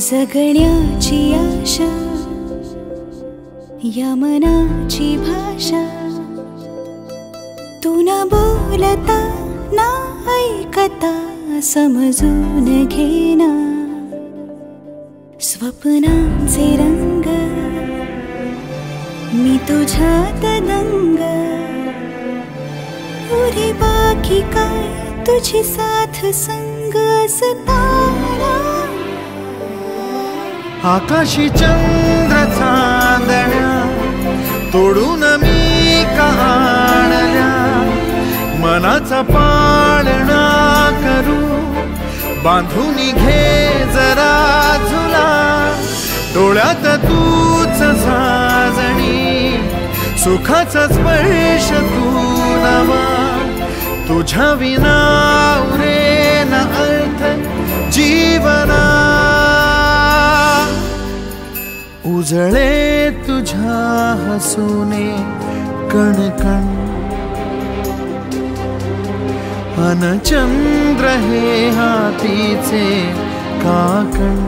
जगण्याची आशा या मनाची भाषा, तू न बोलता ना ऐकता समजून घेना, स्वप्नांचे रंग मी तुझ्यात दंग, पुरे बाकी काय तुझी साथ संग असताना, आकाशी चंद्र चांदण्या तोडून मी कहाणल्या, मनाचा पाळणा करू बांधून घे जरा झुला, डोळ्यात तूच साजणी सुखाचा स्पर्श तू नवा, तुझ्या विना उरेन अर्थ जीवना, उजळे तुझ्या हसूने कणकण, अन चंद्र हे हातीचे काकण,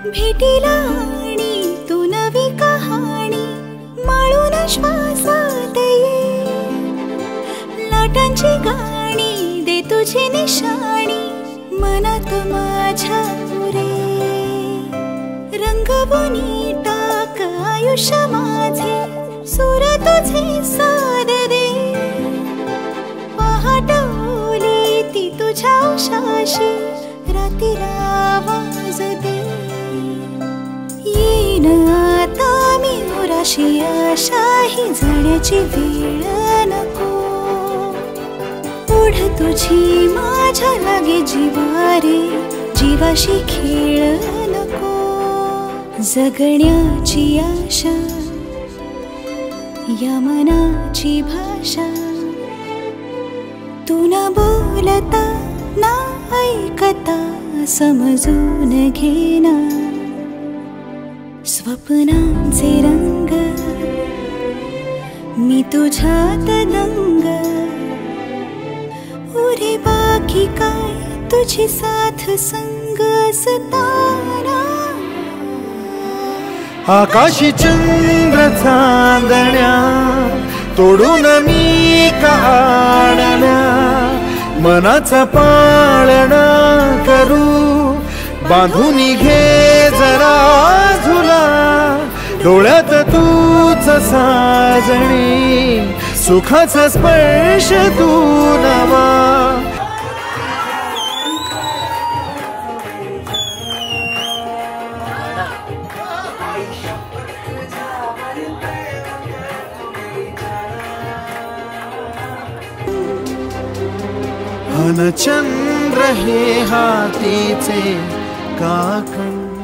भेटीला आणि तू नवी कहाणी माळून श्वासात ये, लाटांची गाणी दे तुझी निशाणी मनात माझ्या पुरे, रंगवून टाक आयुष्य माझे सूर तुझे साद दे, पहाट ओली ती तुझ्या उशाशी रातीला आवाज दे, येईन आता मी उराशी आशाही जाण्याची वेळ नको, पुढ तुझी माझ्या लागे जिवारे जीवाशी खेळ नको, जगण्याची आशा या मनाची भाषा, तू न बोलता ना ऐकता समजून घेना, स्वप्नांचे रंग मी तुझ्यात दंग, उरे बाकी काय तुझी साथ संग असताना, आकाशी चंद्र चांदण्या तोडून मी कहाणल्या, मनाचा पाळणा करू बांधून घे जरा झुला, डोळ्यात तूच साजणी सुखाचा स्पर्श तू नवा, अन चंद्र हे हातीचे काकण.